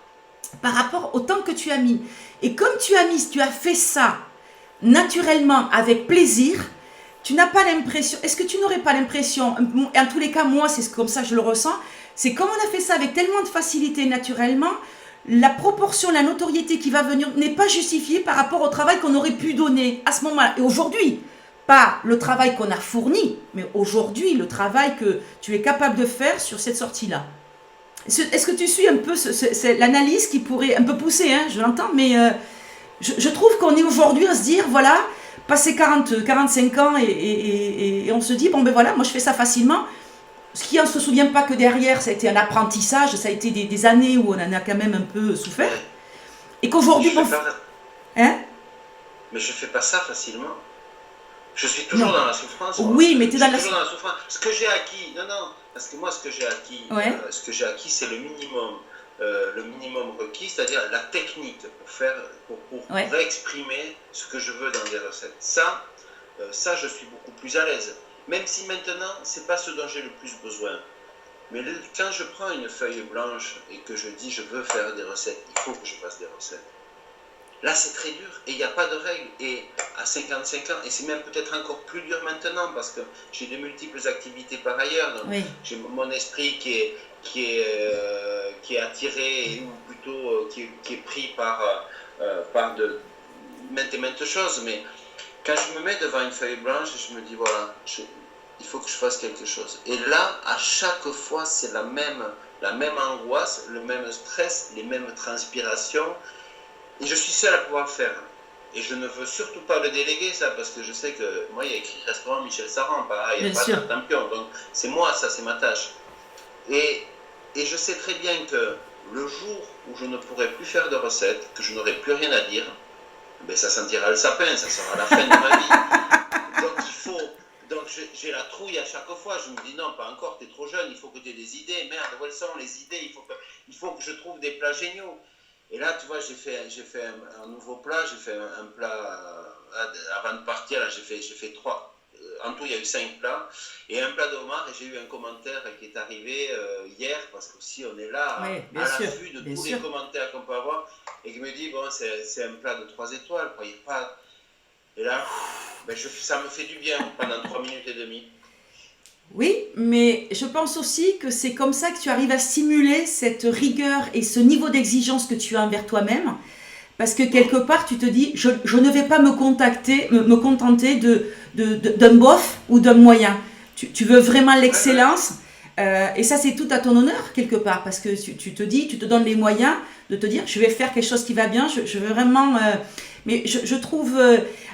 par rapport au temps que tu as mis. Et comme tu as fait ça naturellement, avec plaisir, tu n'as pas l'impression, est-ce que tu n'aurais pas l'impression, en tous les cas moi c'est comme ça que je le ressens, c'est comme on a fait ça avec tellement de facilité naturellement, la proportion, la notoriété qui va venir n'est pas justifiée par rapport au travail qu'on aurait pu donner à ce moment-là. Et aujourd'hui, pas le travail qu'on a fourni, mais aujourd'hui, le travail que tu es capable de faire sur cette sortie-là. Est-ce que tu suis un peu l'analyse qui pourrait, un peu poussée, hein, je l'entends, mais je trouve qu'on est aujourd'hui à se dire, voilà, passer 45 ans et on se dit, bon ben voilà, moi je fais ça facilement. Ce qui, on ne se souvient pas que derrière, ça a été un apprentissage, ça a été des années où on en a quand même un peu souffert. Et qu'aujourd'hui, bon, hein? Mais je ne fais pas ça facilement. Je suis toujours dans la souffrance. Oui, mais tu es dans la souffrance. Ce que j'ai acquis, non, parce que moi, ce que j'ai acquis, c'est le minimum requis, c'est-à-dire la technique pour exprimer ce que je veux dans des recettes. Ça, je suis beaucoup plus à l'aise. Même si maintenant, ce n'est pas ce dont j'ai le plus besoin. Mais quand je prends une feuille blanche et que je dis je veux faire des recettes, il faut que je fasse des recettes. Là, c'est très dur et il n'y a pas de règles. Et à 55 ans, et c'est même peut-être encore plus dur maintenant parce que j'ai de multiples activités par ailleurs. Donc j'ai mon esprit qui est attiré, ou plutôt qui est pris par maintes et maintes choses. Mais quand je me mets devant une feuille blanche, je me dis voilà, il faut que je fasse quelque chose. Et là, à chaque fois, c'est la même angoisse, le même stress, les mêmes transpirations. Et je suis seul à pouvoir le faire. Et je ne veux surtout pas le déléguer, ça, parce que je sais que moi, il y a écrit restaurant Michel Saran, il n'y a pas de champion. Donc, c'est moi, ça, c'est ma tâche. Et je sais très bien que le jour où je ne pourrai plus faire de recettes, que je n'aurai plus rien à dire, ben, ça sentira le sapin, ça sera la fin de ma vie. Donc, j'ai la trouille à chaque fois. Je me dis non, pas encore, t'es trop jeune, il faut que tu aies des idées. Merde, où elles sont les idées? Il faut que je trouve des plats géniaux. Et là, tu vois, j'ai fait un nouveau plat, j'ai fait un plat, avant de partir, là, j'ai fait 3, en tout il y a eu 5 plats, et un plat de homard, et j'ai eu un commentaire qui est arrivé hier, parce qu'aussi on est là, à l'affût de tous les commentaires qu'on peut avoir, et qui me dit, bon, c'est un plat de 3 étoiles, croyez pas. Et là, ça me fait du bien pendant 3 minutes et demie. Oui, mais je pense aussi que c'est comme ça que tu arrives à stimuler cette rigueur et ce niveau d'exigence que tu as envers toi-même. Parce que quelque part, tu te dis, je ne vais pas me contenter d'un bof ou d'un moyen. Tu veux vraiment l'excellence. Et ça, c'est tout à ton honneur, quelque part. Parce que tu te donnes les moyens de te dire, je vais faire quelque chose qui va bien. Je veux vraiment... mais je trouve...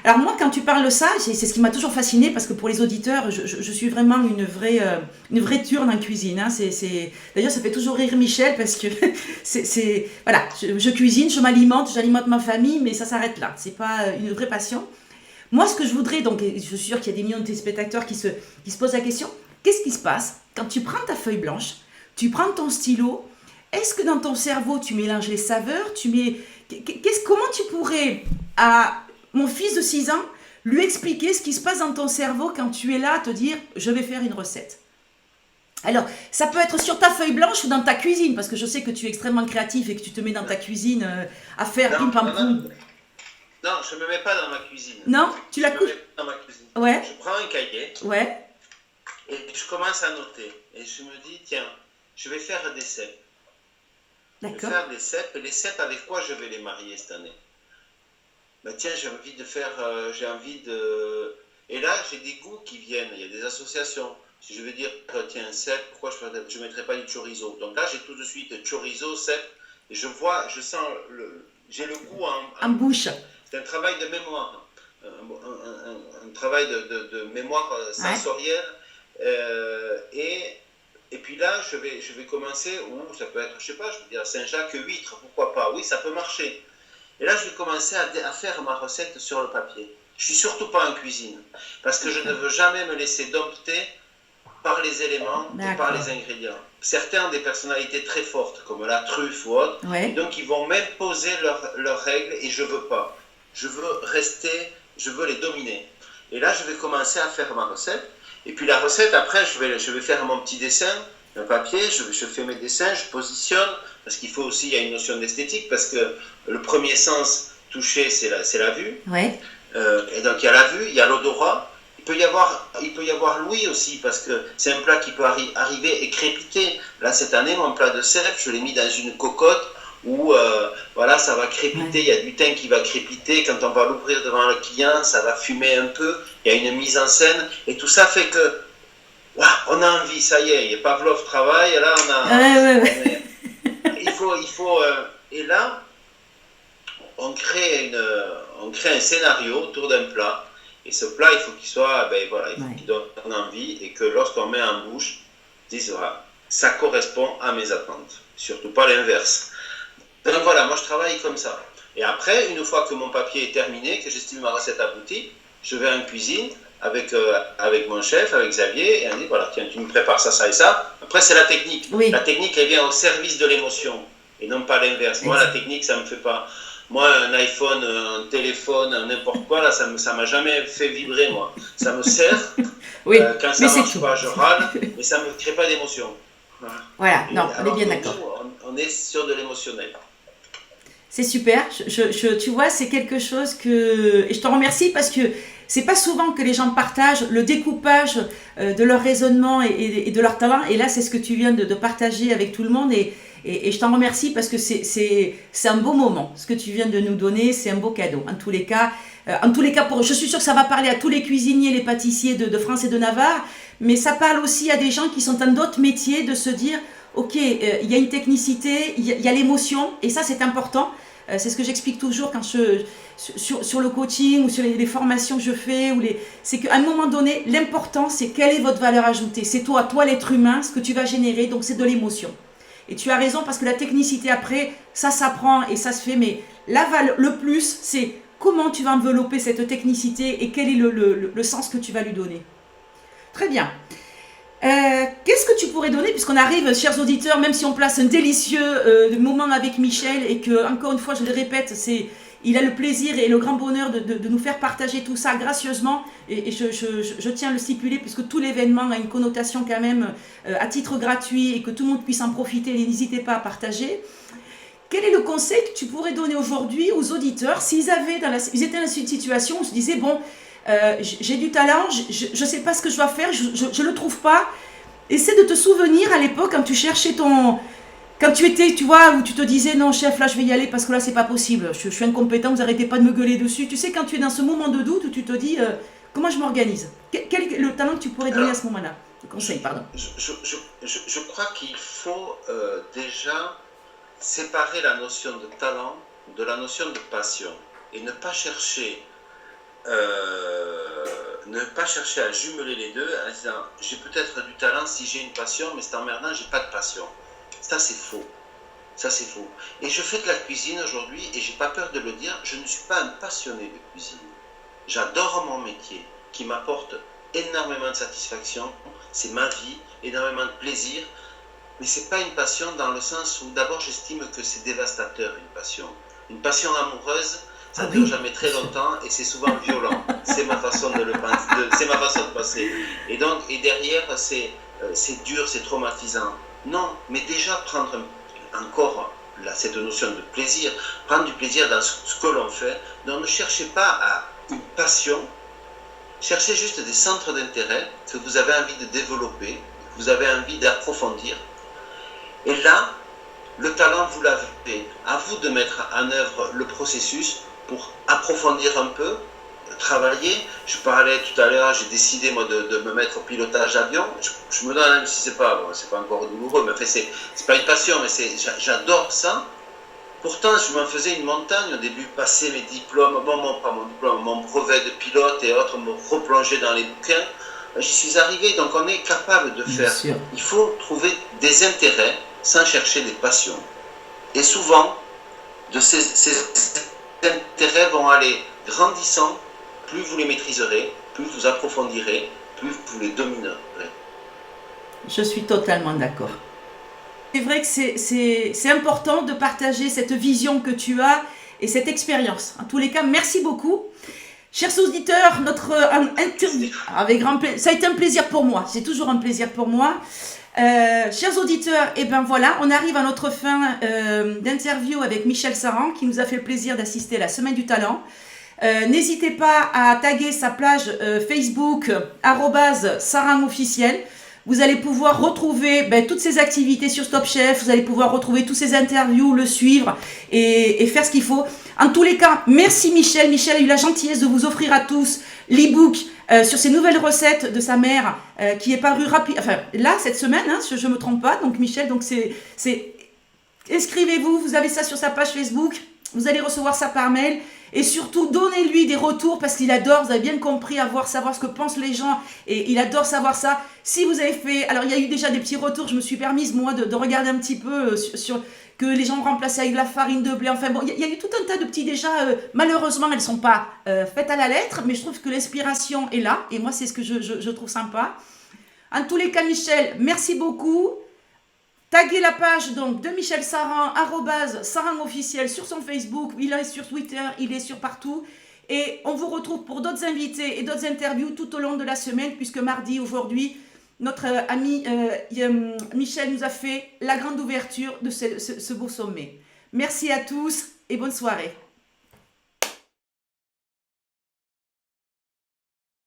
alors moi, quand tu parles de ça, c'est ce qui m'a toujours fasciné, parce que pour les auditeurs, je suis vraiment une vraie turne en cuisine. Hein. D'ailleurs, ça fait toujours rire Michel, parce que voilà, je cuisine, j'alimente ma famille, mais ça s'arrête là. C'est pas une vraie passion. Moi, ce que je voudrais, donc, et je suis sûre qu'il y a des millions de téléspectateurs qui se posent la question, qu'est-ce qui se passe quand tu prends ta feuille blanche, tu prends ton stylo, est-ce que dans ton cerveau, tu mélanges les saveurs, comment tu pourrais, à mon fils de 6 ans, lui expliquer ce qui se passe dans ton cerveau quand tu es là à te dire « je vais faire une recette ». Alors, ça peut être sur ta feuille blanche ou dans ta cuisine, parce que je sais que tu es extrêmement créatif et que tu te mets dans ta cuisine à faire pim-pam-poum. Non, je ne me mets pas dans ma cuisine. Non, tu la couches dans ma cuisine. Ouais. Je prends un cahier. Ouais. Et je commence à noter. Et je me dis, tiens, je vais faire des cèpes. D'accord. Je vais faire des cèpes. Et les cèpes, avec quoi je vais les marier cette année? Ben tiens, j'ai envie de... Et là, j'ai des goûts qui viennent. Il y a des associations. Si je veux dire, tiens, cèpe, pourquoi je ne mettrais pas du chorizo? Donc là, j'ai tout de suite chorizo, cèpe. Et je sens, j'ai le goût en bouche. C'est un travail de mémoire. Un travail de mémoire sensorielle. Et puis là, je vais commencer, ou ça peut être, je sais pas, je veux dire Saint-Jacques huître, pourquoi pas, oui, ça peut marcher. Et là, je vais commencer à faire ma recette sur le papier. Je suis surtout pas en cuisine, parce que je ne veux jamais me laisser dompter par les éléments et par les ingrédients. Certains ont des personnalités très fortes, comme la truffe ou autre, et donc ils vont même poser leurs règles, et je veux pas. Je veux les dominer. Et là, je vais commencer à faire ma recette. Et puis la recette, après, je vais faire mon petit dessin, un papier, je fais mes dessins, je positionne, parce qu'il faut aussi, il y a une notion d'esthétique, parce que le premier sens touché, c'est la vue. Ouais. Et donc il y a la vue, il y a l'odorat. Il peut y avoir l'ouïe aussi, parce que c'est un plat qui peut arriver et crépiter. Là, cette année, mon plat de cèpe, je l'ai mis dans une cocotte où voilà, ça va crépiter, il y a du thym qui va crépiter, quand on va l'ouvrir devant le client, ça va fumer un peu, il y a une mise en scène, et tout ça fait que wow, on a envie, ça y est, Pavlov travaille, et là et là, on crée un scénario autour d'un plat, et ce plat, il faut qu'il soit, ben voilà, il faut qu'il donne envie, et que lorsqu'on met en bouche, on dise, voilà, ça correspond à mes attentes, surtout pas l'inverse. Donc voilà, moi je travaille comme ça. Et après, une fois que mon papier est terminé, que j'estime ma recette aboutie, je vais en cuisine avec mon chef, avec Xavier, et on dit, voilà, tiens, tu me prépares ça, ça et ça. Après, c'est la technique. Oui. La technique, elle vient au service de l'émotion, et non pas l'inverse. Moi, la technique, ça me fait pas... Moi, un iPhone, un téléphone, n'importe quoi, là, ça m'a jamais fait vibrer, moi. Ça me sert. Oui, quand ça marche pas, je râle, mais ça me crée pas d'émotion. Voilà, non, on est bien d'accord. On est sur de l'émotionnel. C'est super. Tu vois, c'est quelque chose que... Et je te remercie parce que c'est pas souvent que les gens partagent le découpage de leur raisonnement et de leur talent. Et là, c'est ce que tu viens de partager avec tout le monde. Et je t'en remercie parce que c'est un beau moment. Ce que tu viens de nous donner, c'est un beau cadeau. En tous les cas, je suis sûre que ça va parler à tous les cuisiniers, les pâtissiers de France et de Navarre. Mais ça parle aussi à des gens qui sont dans d'autres métiers de se dire... Ok, il y a une technicité, il y a l'émotion, et ça c'est important. C'est ce que j'explique toujours quand sur le coaching ou sur les formations que je fais. C'est qu'à un moment donné, l'important c'est quelle est votre valeur ajoutée. C'est toi l'être humain, ce que tu vas générer, donc c'est de l'émotion. Et tu as raison parce que la technicité après, ça s'apprend et ça se fait, mais le plus c'est comment tu vas envelopper cette technicité et quel est le sens que tu vas lui donner. Très bien. Qu'est-ce que tu pourrais donner, puisqu'on arrive, chers auditeurs, même si on place un délicieux moment avec Michel et que, encore une fois, je le répète, il a le plaisir et le grand bonheur de nous faire partager tout ça gracieusement et je tiens à le stipuler puisque tout l'événement a une connotation quand même à titre gratuit et que tout le monde puisse en profiter, n'hésitez pas à partager. Quel est le conseil que tu pourrais donner aujourd'hui aux auditeurs s'ils étaient dans une situation où ils se disaient, bon, j'ai du talent, je ne sais pas ce que je dois faire, je ne le trouve pas. Essaie de te souvenir à l'époque quand tu cherchais quand tu étais, tu vois, où tu te disais non chef, là je vais y aller parce que là c'est pas possible, je suis incompétent, vous arrêtez pas de me gueuler dessus. Tu sais, quand tu es dans ce moment de doute où tu te dis comment je m'organise. Quel est le talent que tu pourrais donner à ce moment-là? Le conseil, pardon. Je crois qu'il faut déjà séparer la notion de talent de la notion de passion et ne pas chercher à jumeler les deux en disant j'ai peut-être du talent si j'ai une passion, mais c'est emmerdant, j'ai pas de passion. Ça c'est faux. Ça c'est faux. Et je fais de la cuisine aujourd'hui et j'ai pas peur de le dire, je ne suis pas un passionné de cuisine. J'adore mon métier qui m'apporte énormément de satisfaction, c'est ma vie, énormément de plaisir, mais c'est pas une passion dans le sens où d'abord j'estime que c'est dévastateur une passion. Une passion amoureuse, ça ne dure jamais très longtemps et c'est souvent violent. C'est ma façon de c'est ma façon de passer. Et derrière, c'est dur, c'est traumatisant. Non, mais déjà prendre encore cette notion de plaisir, prendre du plaisir dans ce que l'on fait. Donc ne cherchez pas à une passion, cherchez juste des centres d'intérêt que vous avez envie de développer, que vous avez envie d'approfondir. Et là, le talent, vous l'avez. À vous de mettre en œuvre le processus pour approfondir un peu, travailler. Je parlais tout à l'heure, j'ai décidé moi de me mettre au pilotage d'avion. Je me donne, même si c'est pas encore douloureux, mais en fait c'est pas une passion, mais j'adore ça. Pourtant, je m'en faisais une montagne au début, passer mes diplômes, pas mon diplôme, mon brevet de pilote et autres, me replonger dans les bouquins. J'y suis arrivé, donc on est capable de faire. Il faut trouver des intérêts sans chercher des passions. Et souvent, de ces intérêts vont aller grandissant, plus vous les maîtriserez, plus vous approfondirez, plus vous les dominerez. Je suis totalement d'accord. C'est vrai que c'est important de partager cette vision que tu as et cette expérience. En tous les cas, merci beaucoup. Chers auditeurs, notre interview, avec grand plaisir, ça a été un plaisir pour moi, c'est toujours un plaisir pour moi. Chers auditeurs, et ben voilà, on arrive à notre fin d'interview avec Michel Saran qui nous a fait le plaisir d'assister à la Semaine du Talent. N'hésitez pas à taguer sa page Facebook @saranofficiel. Vous allez pouvoir retrouver toutes ces activités sur Top Chef. Vous allez pouvoir retrouver tous ces interviews, le suivre et faire ce qu'il faut. En tous les cas, merci Michel. Michel a eu la gentillesse de vous offrir à tous l'e-book sur ces nouvelles recettes de sa mère qui est paru là cette semaine, hein, si je ne me trompe pas. Donc Michel, donc c'est inscrivez-vous, vous avez ça sur sa page Facebook, vous allez recevoir ça par mail. Et surtout, donnez-lui des retours parce qu'il adore, vous avez bien compris, savoir ce que pensent les gens. Et il adore savoir ça. Si vous avez fait... Alors, il y a eu déjà des petits retours. Je me suis permise, moi, de regarder un petit peu sur que les gens ont remplacé avec de la farine de blé. Enfin, bon, il y a eu tout un tas de petits déjà... malheureusement, elles ne sont pas faites à la lettre. Mais je trouve que l'inspiration est là. Et moi, c'est ce que je trouve sympa. En tous les cas, Michel, merci beaucoup. Taguez la page donc de Michel Saran, @saranofficiel sur son Facebook, il est sur Twitter, il est sur partout. Et on vous retrouve pour d'autres invités et d'autres interviews tout au long de la semaine, puisque mardi, aujourd'hui, notre ami Michel nous a fait la grande ouverture de ce beau sommet. Merci à tous et bonne soirée.